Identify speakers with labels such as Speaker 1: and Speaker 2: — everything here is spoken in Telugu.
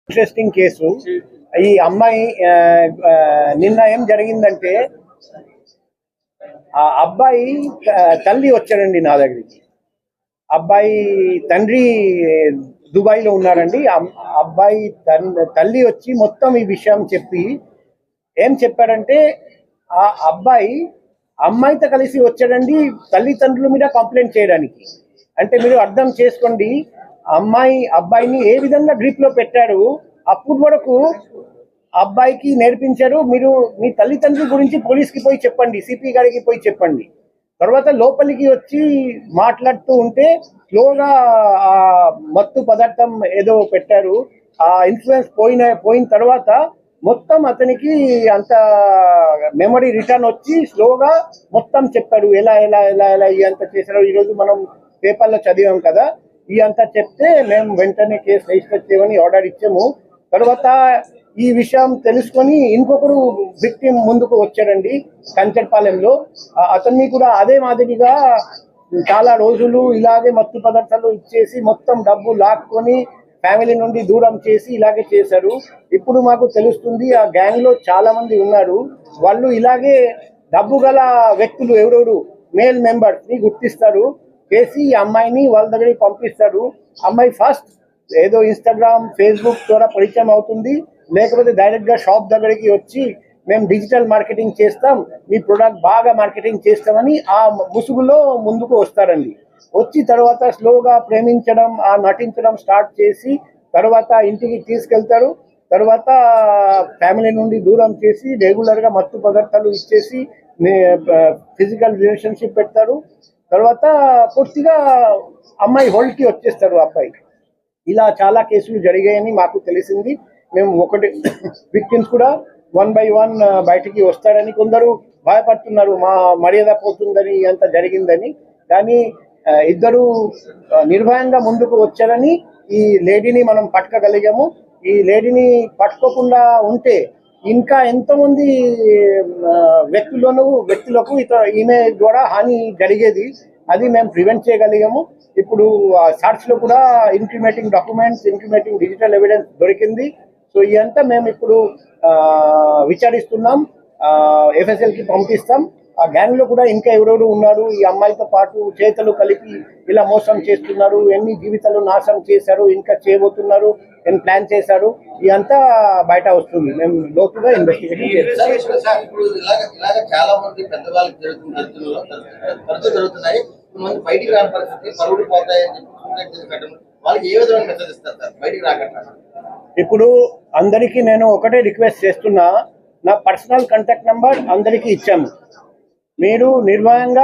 Speaker 1: Interesting case. ఈ అమ్మాయి నిన్న ఏం జరిగిందంటే ఆ అబ్బాయి తల్లి వచ్చాడండి నా దగ్గరికి. అబ్బాయి తండ్రి దుబాయ్లో ఉన్నారండి. అబ్బాయి తల్లి వచ్చి మొత్తం ఈ విషయం చెప్పి ఏం చెప్పాడంటే ఆ అబ్బాయి అమ్మాయితో కలిసి వచ్చాడండి తల్లిదండ్రుల మీద కంప్లైంట్ చేయడానికి. అంటే మీరు అర్థం చేసుకోండి, అబ్బాయిని ఏ విధంగా గ్రిప్ లో పెట్టాడు. అప్పుడు వరకు అబ్బాయికి నేర్పించారు, మీరు మీ తల్లిదండ్రుల గురించి పోలీస్కి పోయి చెప్పండి, సిపి గారికి పోయి చెప్పండి. తర్వాత లోపలికి వచ్చి మాట్లాడుతూ ఉంటే స్లోగా ఆ మత్తు పదార్థం ఏదో పెట్టారు. ఆ ఇన్ఫ్లుయెన్స్ పోయిన తర్వాత మొత్తం అతనికి అంత మెమరీ రిటర్న్ వచ్చి స్లోగా మొత్తం చెప్పాడు, ఎలా ఎలా ఎలా ఎలా అంత చేశారు. ఈరోజు మనం పేపర్లో చదివాం కదా. ఈ అంతా చెప్తే మేము వెంటనే కేసు రిజిస్టర్ చేయమని ఆర్డర్ ఇచ్చాము. తర్వాత ఈ విషయం తెలుసుకొని ఇంకొకరు విక్టిమ్ ముందుకు వచ్చాడండి కంచర్పాలెంలో. అతన్ని కూడా అదే మాదిరిగా చాలా రోజులు ఇలాగే మత్తు పదార్థాలు ఇచ్చేసి మొత్తం డబ్బు లాక్కొని ఫ్యామిలీ నుండి దూరం చేసి ఇలాగే చేశారు. ఇప్పుడు మాకు తెలుస్తుంది ఆ గ్యాంగ్ లో చాలా మంది ఉన్నారు. వాళ్ళు ఇలాగే డబ్బు గల వ్యక్తులు ఎవరెవరు మేల్ మెంబర్స్ ని గుర్తిస్తారు, చేసి ఈ అమ్మాయిని వాళ్ళ దగ్గరికి పంపిస్తారు. అమ్మాయి ఫస్ట్ ఏదో ఇన్స్టాగ్రామ్ ఫేస్బుక్ ద్వారా పరిచయం అవుతుంది, లేకపోతే డైరెక్ట్ గా షాప్ దగ్గరికి వచ్చి మేము డిజిటల్ మార్కెటింగ్ చేస్తాం, మీ ప్రొడక్ట్ బాగా మార్కెటింగ్ చేస్తామని ఆ ముసుగులో ముందుకు వస్తారండి. వచ్చి తర్వాత స్లోగా ప్రేమించడం, ఆ నటించడం స్టార్ట్ చేసి తర్వాత ఇంటికి తీసుకెళ్తారు. తర్వాత ఫ్యామిలీ నుండి దూరం చేసి రెగ్యులర్గా మత్తు పదార్థాలు ఇచ్చేసి ఫిజికల్ రిలేషన్షిప్ పెడతారు. తర్వాత పూర్తిగా అమ్మాయి హోల్డ్కి వచ్చేస్తారు అబ్బాయి. ఇలా చాలా కేసులు జరిగాయని మాకు తెలిసింది. మేము ఒకటి విక్టిమ్స్ కూడా 1 by 1 బయటికి వస్తారని కొందరు భయపడుతున్నారు, మా మర్యాద పోతుందని అంత జరిగిందని. కానీ ఇద్దరు నిర్భయంగా ముందుకు వచ్చారని ఈ లేడీని మనం పట్టుకోగలిగాము. ఈ లేడీని పట్టుకోకుండా ఉంటే ఇంకా ఎంతోమంది వ్యక్తులకు ఈమె ద్వారా హాని జరిగేది. అది మేము ప్రివెంట్ చేయగలిగాము. ఇప్పుడు సర్చ్ లో కూడా incriminating documents, incriminating digital evidence దొరికింది. సో ఇదంతా మేము ఇప్పుడు విచారిస్తున్నాం, ఎఫ్ఎస్ఎల్ కి పంపిస్తాం. ఆ గ్యాంగ్ లో కూడా ఇంకా ఎవరెవరు ఉన్నారు, ఈ అమ్మాయితో పాటు చేతులు కలిపి ఇలా మోసం చేస్తున్నారు, ఎన్ని జీవితాలు నాశనం చేశారు, ఇంకా చేయబోతున్నారు, ఎన్ని ప్లాన్ చేశారు, ఇదంతా బయట వస్తుంది. మేము లోతుగా ఇన్వెస్టిగేషన్ చేస్తాం. ఇప్పుడు అందరికీ నేను ఒకటే రిక్వెస్ట్ చేస్తున్నా, నా పర్సనల్ కాంటాక్ట్ నెంబర్ అందరికీ ఇచ్చాము. మీరు నిర్భయంగా